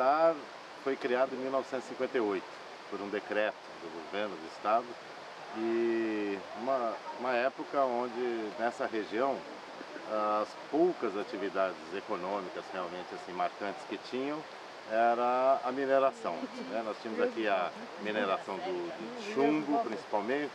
Petar foi criado em 1958, por um decreto do governo do estado, e uma época onde nessa região as poucas atividades econômicas realmente assim marcantes que tinham era a mineração, né? Nós tínhamos aqui a mineração do chumbo, principalmente,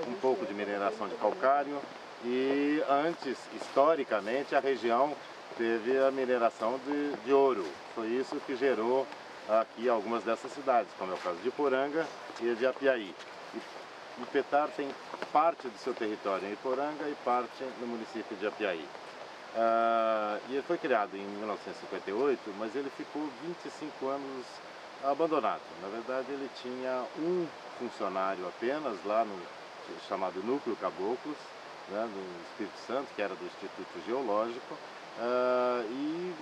um pouco de mineração de calcário, e antes, historicamente, a região teve a mineração de ouro. Foi isso que gerou aqui algumas dessas cidades, como é o caso de Iporanga e de Apiaí. E Petar tem parte do seu território em Iporanga e parte no município de Apiaí. E ele foi criado em 1958, mas ele ficou 25 anos abandonado. Na verdade, ele tinha um funcionário apenas lá no chamado Núcleo Caboclos, né, no Espírito Santo, que era do Instituto Geológico,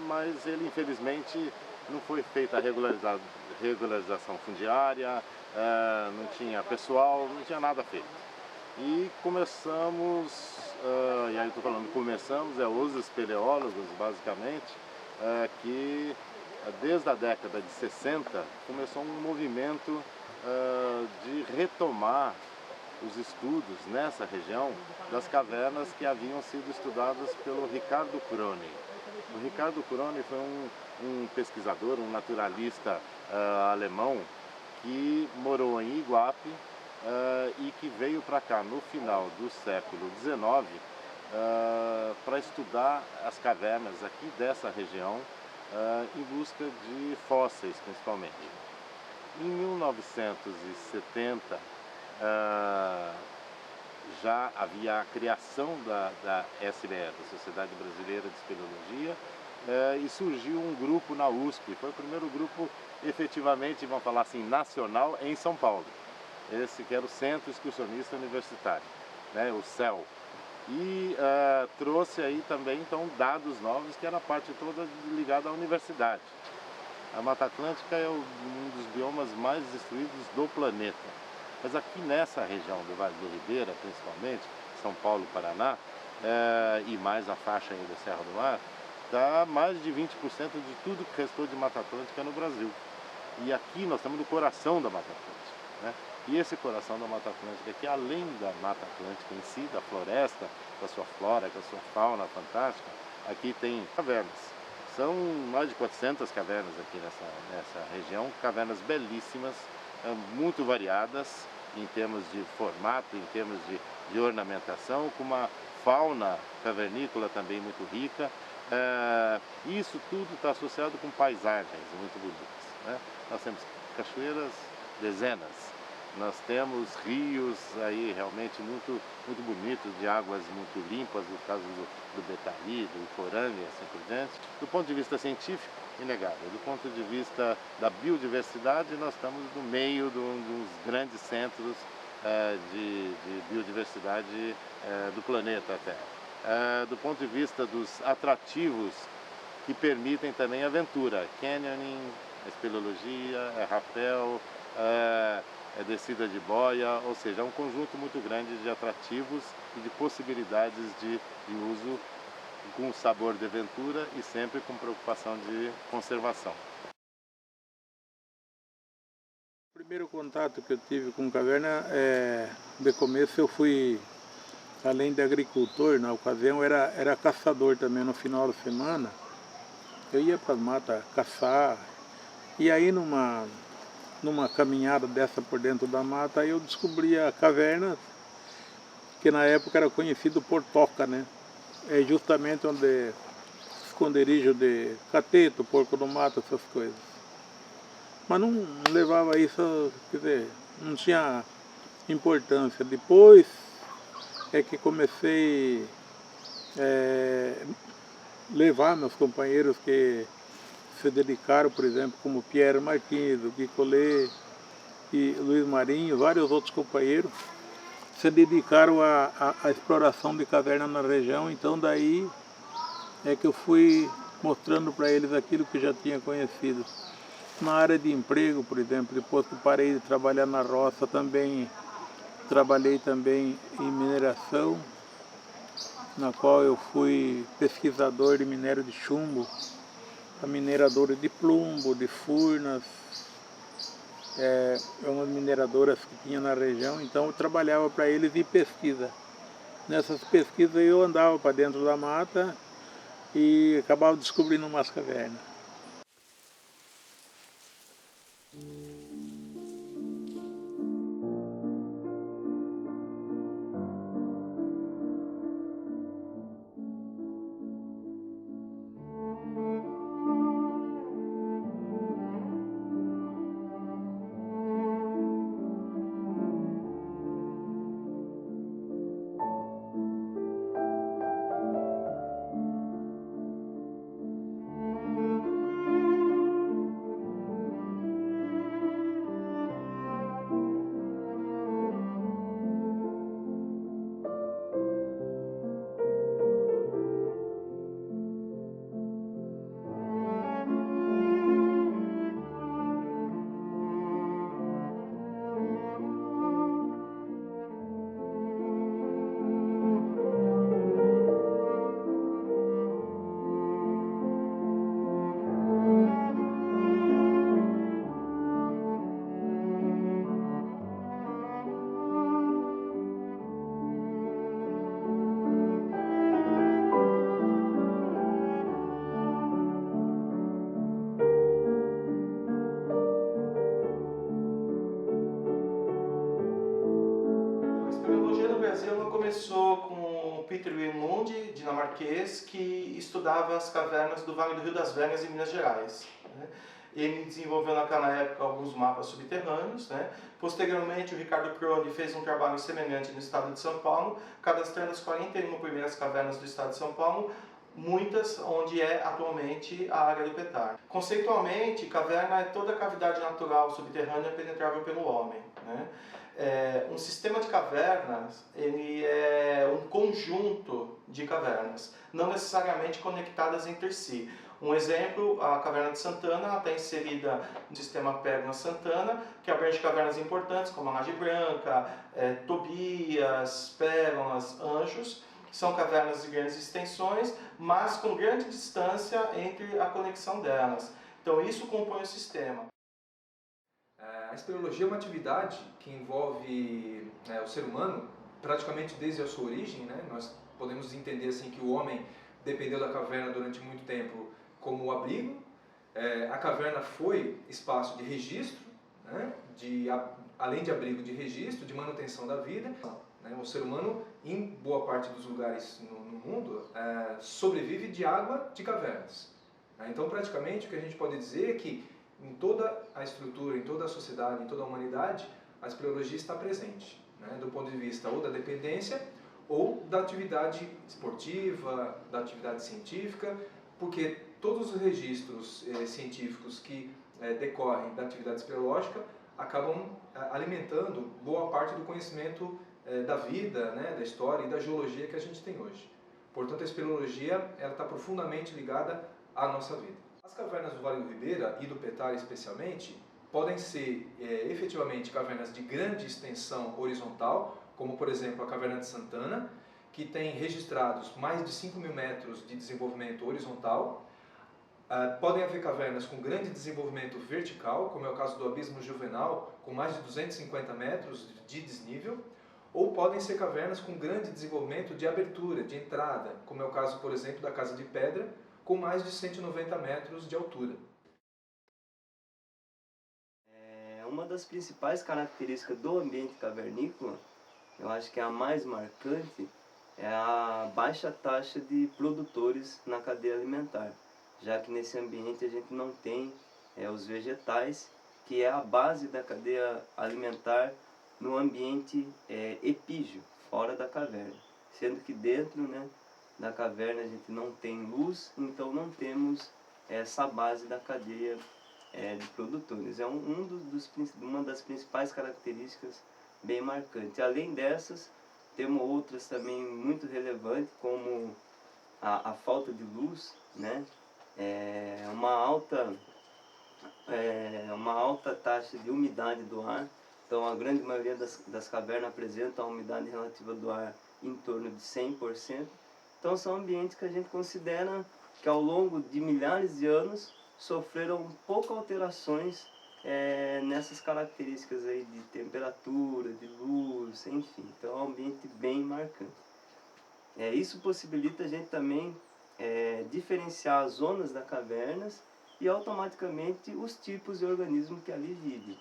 mas ele infelizmente não foi feita a regularização fundiária, não tinha pessoal, não tinha nada feito. E começamos, e aí estou falando começamos, os espeleólogos basicamente, que desde a década de 60 começou um movimento de retomar os estudos nessa região das cavernas que haviam sido estudadas pelo Ricardo Crone. O Ricardo Crone foi um pesquisador, um naturalista alemão que morou em Iguape e que veio para cá no final do século XIX para estudar as cavernas aqui dessa região em busca de fósseis principalmente. Em 1970 já havia a criação da SBE, da Sociedade Brasileira de Espeleologia, e surgiu um grupo na USP. Foi o primeiro grupo efetivamente, vamos falar assim, nacional em São Paulo. Esse que era o Centro Excursionista Universitário, né, o CEL. E trouxe aí também então dados novos, que era a parte toda ligada à universidade. A Mata Atlântica é um dos biomas mais destruídos do planeta. Mas aqui nessa região do Vale do Ribeira, principalmente, São Paulo, Paraná, e mais a faixa aí da Serra do Mar, dá mais de 20% de tudo que restou de Mata Atlântica no Brasil. E aqui nós estamos no coração da Mata Atlântica, né? E esse coração da Mata Atlântica aqui, além da Mata Atlântica em si, da floresta, da sua flora, da sua fauna fantástica, aqui tem cavernas. São mais de 400 cavernas aqui nessa região, cavernas belíssimas, muito variadas em termos de formato, em termos de ornamentação, com uma fauna cavernícola também muito rica. Isso tudo está associado com paisagens muito bonitas, né? Nós temos cachoeiras, dezenas. Nós temos rios aí realmente muito bonitos, de águas muito limpas, no caso do Betari, do Iporanga e assim por diante. Do ponto de vista científico, inegável. Do ponto de vista da biodiversidade, nós estamos no meio de um dos grandes centros de biodiversidade do planeta Terra. Do ponto de vista dos atrativos que permitem também aventura, canyoning, espeleologia, rapel, descida de boia, ou seja, é um conjunto muito grande de atrativos e de possibilidades de uso com sabor de aventura e sempre com preocupação de conservação. O primeiro contato que eu tive com caverna, de começo eu fui, além de agricultor, na ocasião era caçador também no final de semana. Eu ia para as matas caçar, e aí numa caminhada dessa por dentro da mata, aí eu descobri a caverna, que na época era conhecido por toca, né? É justamente onde esconderijo de cateto, porco do mato, essas coisas. Mas não levava isso, quer dizer, não tinha importância. Depois é que comecei levar meus companheiros que se dedicaram, por exemplo, como Pierre Martins, o Gui Collet e Luiz Marinho, vários outros companheiros, se dedicaram à exploração de caverna na região. Então daí é que eu fui mostrando para eles aquilo que já tinha conhecido. Na área de emprego, por exemplo, depois que parei de trabalhar na roça, também trabalhei também em mineração, na qual eu fui pesquisador de minério de chumbo. a mineradora de Plumbo, de Furnas, umas mineradoras que tinha na região, então eu trabalhava para eles em pesquisa. Nessas pesquisas eu andava para dentro da mata e acabava descobrindo umas cavernas. A espeleologia no Brasil ela começou com Peter Wimund, dinamarquês, que estudava as cavernas do Vale do Rio das Velhas em Minas Gerais, né? Ele desenvolveu naquela época alguns mapas subterrâneos, né? Posteriormente o Ricardo Prodi fez um trabalho semelhante no estado de São Paulo, cadastrando as 41 primeiras cavernas do estado de São Paulo, muitas onde é atualmente a área do Petar. Conceitualmente, caverna é toda a cavidade natural subterrânea penetrável pelo homem, né? Um sistema de cavernas, ele é um conjunto de cavernas, não necessariamente conectadas entre si. Um exemplo, a Caverna de Santana está inserida no sistema Perna-Santana, que abrange cavernas importantes como a Laje Branca, Tobias, Pérolas, Anjos, que são cavernas de grandes extensões, mas com grande distância entre a conexão delas. Então isso compõe o sistema. A espeleologia é uma atividade que envolve o ser humano praticamente desde a sua origem, né? Nós podemos entender assim que o homem dependeu da caverna durante muito tempo como abrigo. A caverna foi espaço de registro, né? Além de abrigo, de registro, de manutenção da vida. Né? O ser humano, em boa parte dos lugares no mundo, sobrevive de água de cavernas. Então, praticamente, o que a gente pode dizer é que em toda a estrutura, em toda a sociedade, em toda a humanidade, a espeleologia está presente, né? Do ponto de vista ou da dependência ou da atividade esportiva, da atividade científica, porque todos os registros científicos que decorrem da atividade espeleológica acabam alimentando boa parte do conhecimento da vida, né? Da história e da geologia que a gente tem hoje. Portanto, a espeleologia está profundamente ligada à nossa vida. As cavernas do Vale do Ribeira e do Petar especialmente podem ser efetivamente cavernas de grande extensão horizontal, como por exemplo a Caverna de Santana, que tem registrados mais de 5.000 metros de desenvolvimento horizontal. Podem haver cavernas com grande desenvolvimento vertical, como é o caso do Abismo Juvenal, com mais de 250 metros de desnível, ou podem ser cavernas com grande desenvolvimento de abertura, de entrada, como é o caso, por exemplo, da Casa de Pedra, com mais de 190 metros de altura. Uma das principais características do ambiente cavernícola, eu acho que é a mais marcante, é a baixa taxa de produtores na cadeia alimentar, já que nesse ambiente a gente não tem os vegetais, que é a base da cadeia alimentar no ambiente epígeo, fora da caverna, sendo que dentro, né, da caverna a gente não tem luz, então não temos essa base da cadeia de produtores. É uma das principais características bem marcantes. Além dessas, temos outras também muito relevantes, como a falta de luz, né? Uma alta taxa de umidade do ar. Então, a grande maioria das cavernas apresenta a umidade relativa do ar em torno de 100%. Então, são ambientes que a gente considera que ao longo de milhares de anos sofreram poucas alterações nessas características aí de temperatura, de luz, enfim. Então é um ambiente bem marcante. Isso possibilita a gente também diferenciar as zonas das cavernas e automaticamente os tipos de organismo que ali vivem.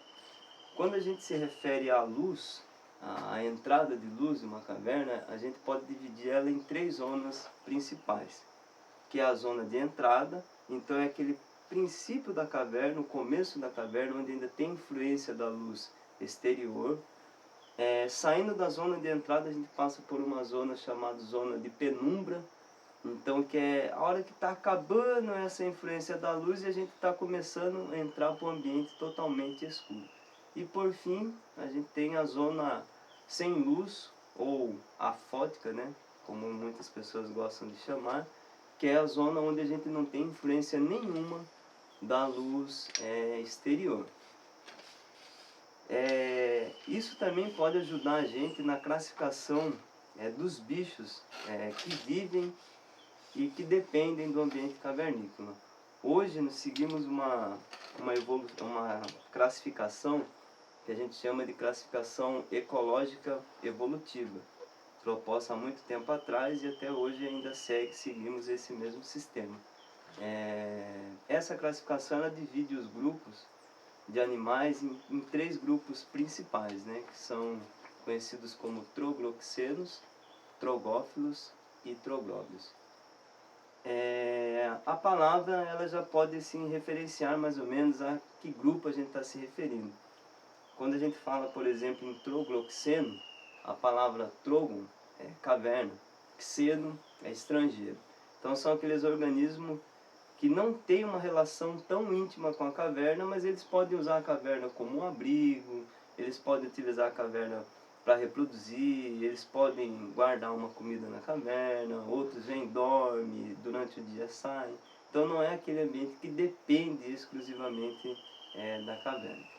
Quando a gente se refere à luz, a entrada de luz em uma caverna, a gente pode dividir ela em 3 zonas principais, que é a zona de entrada, então é aquele princípio da caverna, o começo da caverna, onde ainda tem influência da luz exterior. Saindo da zona de entrada, a gente passa por uma zona chamada zona de penumbra, então que é a hora que está acabando essa influência da luz e a gente está começando a entrar para um ambiente totalmente escuro. E por fim, a gente tem a zona sem luz, ou afótica, né? Como muitas pessoas gostam de chamar, que é a zona onde a gente não tem influência nenhuma da luz exterior. Isso também pode ajudar a gente na classificação dos bichos que vivem e que dependem do ambiente cavernícola. Hoje nós seguimos uma classificação que a gente chama de classificação ecológica evolutiva, proposta há muito tempo atrás e até hoje ainda seguimos esse mesmo sistema. Essa classificação ela divide os grupos de animais em 3 grupos principais, né, que são conhecidos como trogloxenos, trogófilos e troglóbios. A palavra ela já pode se referenciar mais ou menos a que grupo a gente está se referindo. Quando a gente fala, por exemplo, em trogloxeno, a palavra trogon é caverna, xeno é estrangeiro. Então são aqueles organismos que não têm uma relação tão íntima com a caverna, mas eles podem usar a caverna como um abrigo, eles podem utilizar a caverna para reproduzir, eles podem guardar uma comida na caverna, outros vêm, dormem, durante o dia saem. Então não é aquele ambiente que depende exclusivamente da caverna.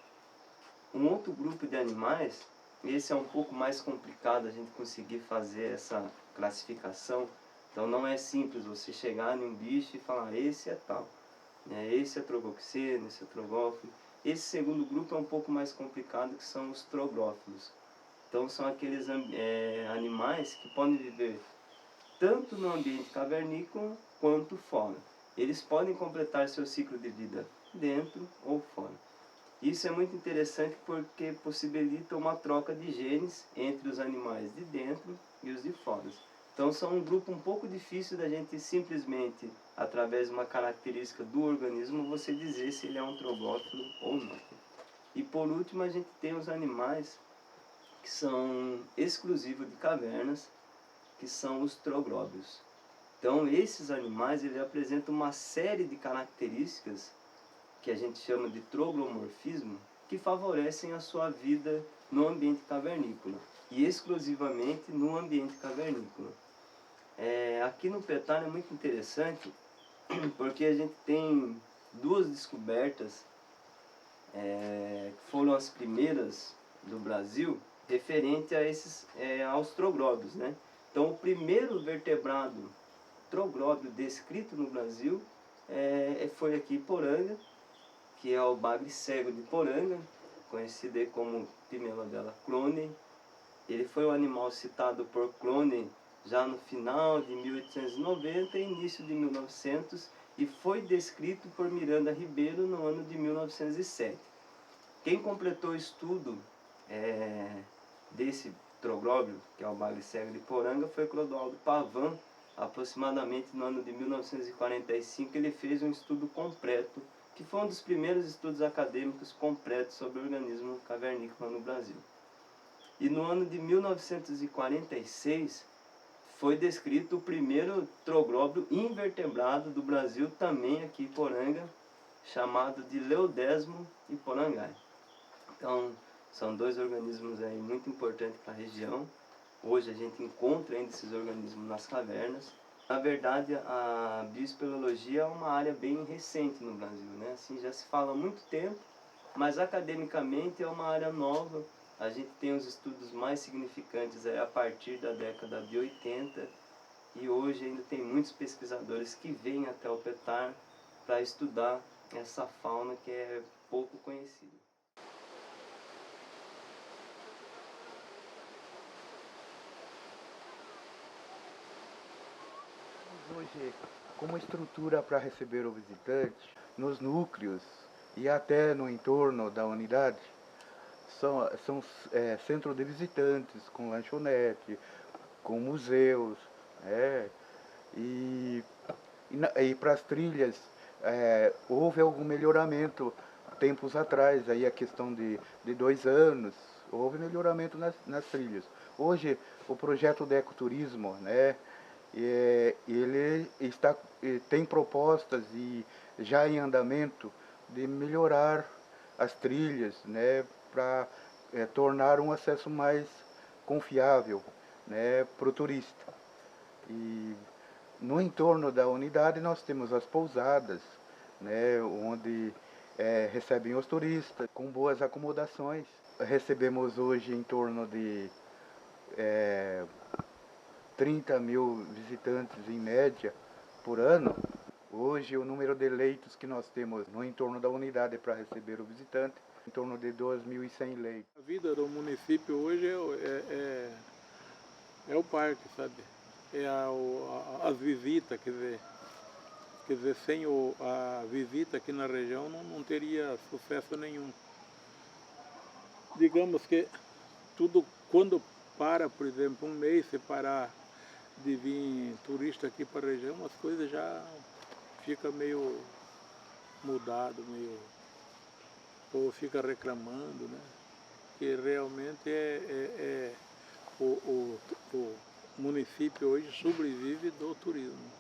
Um outro grupo de animais, esse é um pouco mais complicado a gente conseguir fazer essa classificação. Então não é simples você chegar em um bicho e falar, esse é tal, esse é trogoxeno, esse é trogófilo. Esse segundo grupo é um pouco mais complicado, que são os troglófilos. Então são aqueles animais que podem viver tanto no ambiente cavernícola quanto fora. Eles podem completar seu ciclo de vida dentro ou fora. Isso é muito interessante porque possibilita uma troca de genes entre os animais de dentro e os de fora. Então são um grupo um pouco difícil da gente simplesmente, através de uma característica do organismo, você dizer se ele é um troglófilo ou não. E por último a gente tem os animais que são exclusivos de cavernas, que são os troglóbios. Então esses animais eles apresentam uma série de características que a gente chama de troglomorfismo, que favorecem a sua vida no ambiente cavernícola e exclusivamente no ambiente cavernícola. Aqui no Petar é muito interessante porque a gente tem 2 descobertas que foram as primeiras do Brasil referente a aos troglóbios, né? Então o primeiro vertebrado troglóbio descrito no Brasil foi aqui em Poranga, que é o bagre cego de Poranga, conhecido aí como Pimelodella cronei. Ele foi o animal citado por Croney já no final de 1890 e início de 1900 e foi descrito por Miranda Ribeiro no ano de 1907. Quem completou o estudo desse troglóbio, que é o bagre cego de Poranga, foi Clodoaldo Pavan. Aproximadamente no ano de 1945 ele fez um estudo completo, que foi um dos primeiros estudos acadêmicos completos sobre o organismo cavernícola no Brasil. E no ano de 1946 foi descrito o primeiro troglóbio invertebrado do Brasil, também aqui em Poranga, chamado de Leodesmo iporangai. Então são 2 organismos aí muito importantes para a região. Hoje a gente encontra ainda esses organismos nas cavernas. Na verdade, a bioespeleologia é uma área bem recente no Brasil, né? Assim, já se fala há muito tempo, mas academicamente é uma área nova. A gente tem os estudos mais significantes a partir da década de 80, e hoje ainda tem muitos pesquisadores que vêm até o Petar para estudar essa fauna que é pouco conhecida. Hoje, como estrutura para receber o visitante, nos núcleos e até no entorno da unidade, são centros de visitantes, com lanchonete, com museus, e para as trilhas houve algum melhoramento tempos atrás, aí a questão de 2 anos, houve melhoramento nas trilhas. Hoje o projeto de ecoturismo, ele tem propostas e já em andamento de melhorar as trilhas, para tornar um acesso mais confiável, para o turista. E no entorno da unidade nós temos as pousadas, onde recebem os turistas com boas acomodações. Recebemos hoje em torno de 30 mil visitantes em média por ano. Hoje o número de leitos que nós temos no entorno da unidade para receber o visitante, em torno de 2.100 leitos. A vida do município hoje é o parque, sabe? As visitas, quer dizer, sem a visita aqui na região não teria sucesso nenhum. Digamos que tudo, quando para, por exemplo, um mês, se parar de vir turista aqui para a região, as coisas já fica meio mudado, o povo fica reclamando, que realmente o município hoje sobrevive do turismo.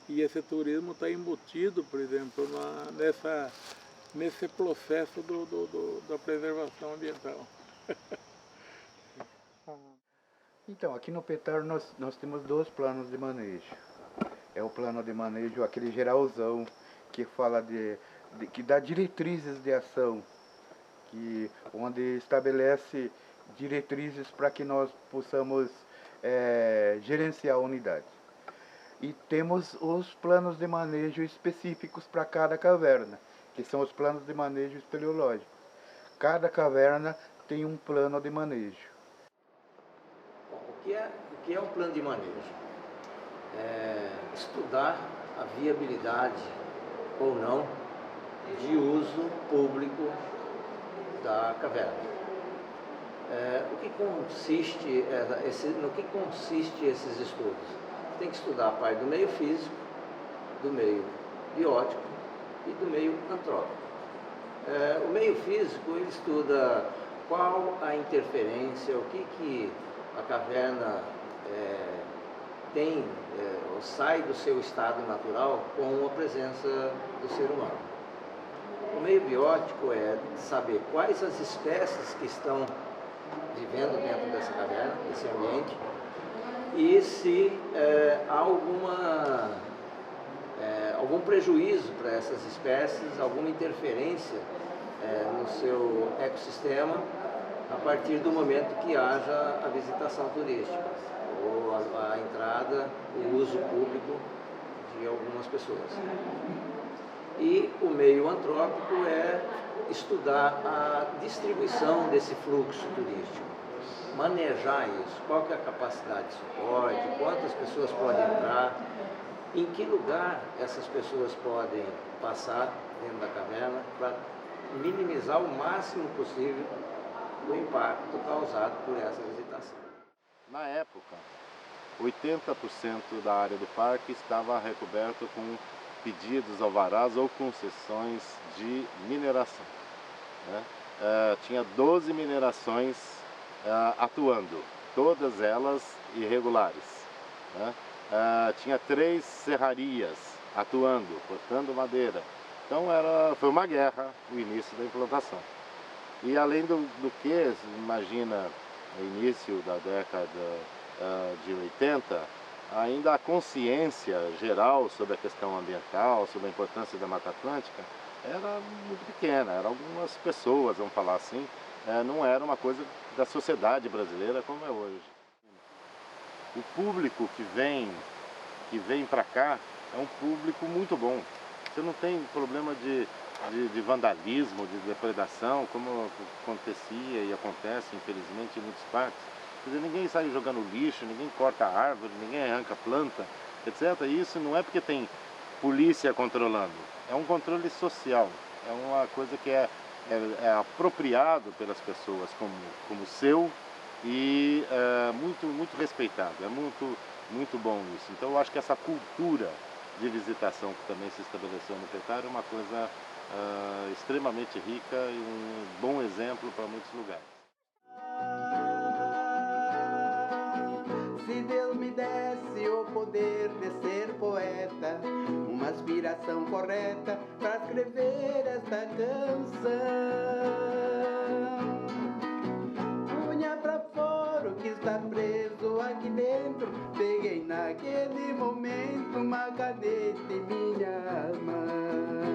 E esse turismo está embutido, por exemplo, nesse processo da preservação ambiental. Então, aqui no Petar nós temos 2 planos de manejo. É o plano de manejo, aquele geralzão, que fala que dá diretrizes de ação, onde estabelece diretrizes para que nós possamos gerenciar a unidade. E temos os planos de manejo específicos para cada caverna, que são os planos de manejo espeleológico. Cada caverna tem um plano de manejo. O que é um plano de manejo? Estudar a viabilidade ou não de uso público da caverna. No que consiste esses estudos? Tem que estudar a parte do meio físico, do meio biótico e do meio antrópico. O meio físico, ele estuda qual a interferência, o que a caverna tem ou sai do seu estado natural com a presença do ser humano. O meio biótico é saber quais as espécies que estão vivendo dentro dessa caverna, desse ambiente, e se há algum prejuízo para essas espécies, alguma interferência no seu ecossistema a partir do momento que haja a visitação turística ou a entrada, o uso público de algumas pessoas. E o meio antrópico é estudar a distribuição desse fluxo turístico, manejar isso, qual que é a capacidade de suporte, quantas pessoas podem entrar, em que lugar essas pessoas podem passar dentro da caverna para minimizar o máximo possível o impacto causado por essa visitação. Na época, 80% da área do parque estava recoberto com pedidos, alvarás ou concessões de mineração. Tinha 12 minerações atuando, todas elas irregulares. Tinha 3 serrarias atuando, cortando madeira. Então foi uma guerra o início da implantação. E além do que, imagina, no início da década de 80, ainda a consciência geral sobre a questão ambiental, sobre a importância da Mata Atlântica, era muito pequena, eram algumas pessoas, vamos falar assim, não era uma coisa da sociedade brasileira como é hoje. O público que vem que vem para cá é um público muito bom. Você não tem problema de vandalismo, de depredação, como acontecia e acontece, infelizmente, em muitos parques. Quer dizer, ninguém sai jogando lixo, ninguém corta árvore, ninguém arranca planta, etc. E isso não é porque tem polícia controlando, é um controle social, é uma coisa que é apropriado pelas pessoas como seu e muito respeitado, é muito bom isso. Então eu acho que essa cultura de visitação que também se estabeleceu no Petar é uma coisa extremamente rica e um bom exemplo para muitos lugares. Se Deus me desse o poder de ser poeta, uma aspiração correta para escrever esta canção, punha pra fora o que está preso aqui dentro, peguei naquele momento uma caneta em minha mão.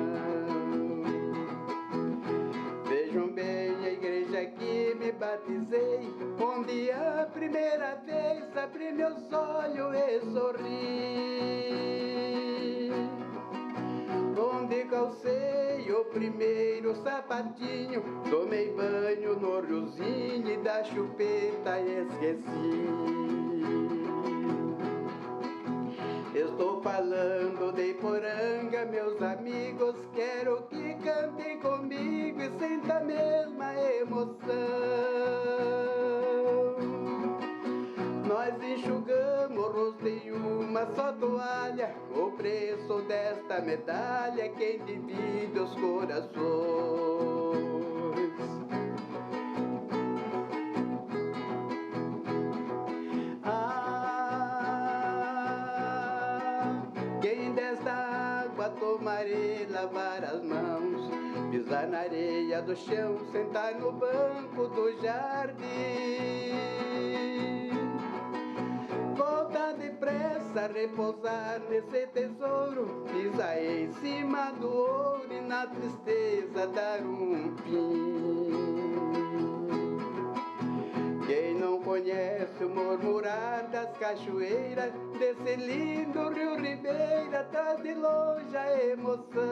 Vejam bem a igreja que me batizei, onde a primeira vez abri meus olhos e sorri, onde calcei o primeiro sapatinho, tomei banho no riozinho e da chupeta esqueci. Estou falando de Iporanga, meus amigos, quero que cantem comigo e sinta a mesma emoção. Nós enxugamos o rosto em uma só toalha, o preço desta medalha é quem divide os corações. Quem desta água tomarei, lavar as mãos, pisar na areia do chão, sentar no banco do jardim, voltar depressa, repousar nesse tesouro, pisar em cima do ouro e na tristeza dar um fim. Quem não conhece o murmurar das cachoeiras, desse lindo rio Ribeira, traz de longe a emoção.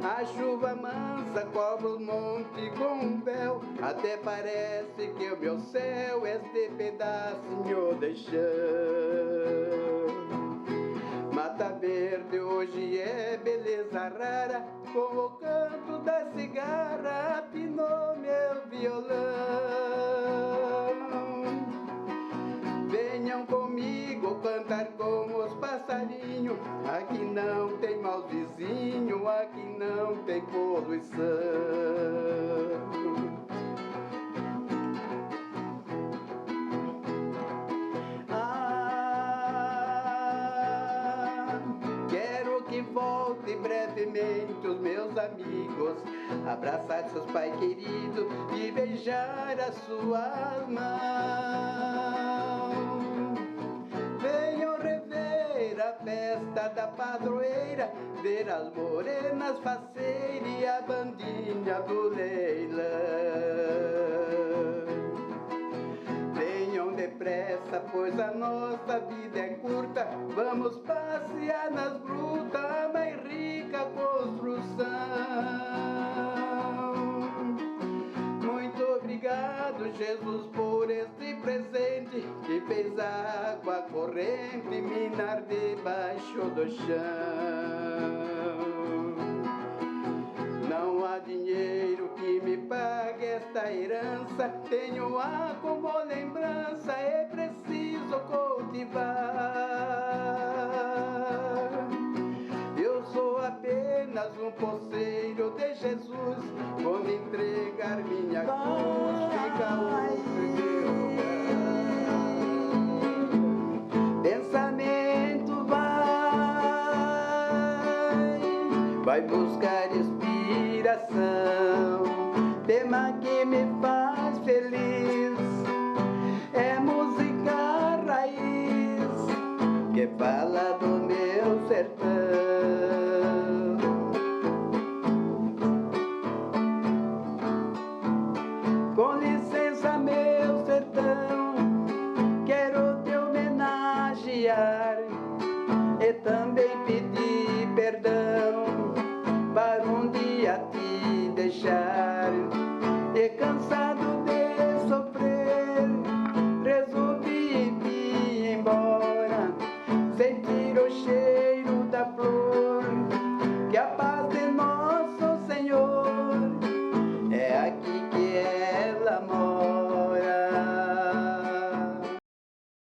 A chuva mansa cobre os montes com um véu, até parece que o meu céu é este pedacinho de chão. Mata Verde hoje é beleza rara, com o canto da cigarra afinou meu violão. Venham comigo cantar como os passarinhos, aqui não tem maus vizinhos, aqui não tem poluição. Volte brevemente os meus amigos, abraçar seus pais queridos e beijar as suas mãos. Venham rever a festa da padroeira, ver as morenas faceiras e a bandinha do leilão. Venham depressa, pois a nossa vida é curta, vamos passear nas grutas, a mais rica construção. Muito obrigado, Jesus, por este presente que fez a água corrente minar debaixo do chão. Não há dinheiro que me pague esta herança, tenho-a como lembrança, é preciso cultivar. Eu sou apenas um poceiro de Jesus, quando entregar minha cruz, fica outro meu lugar. Pensamento vai buscar inspiração, tema que me faz feliz.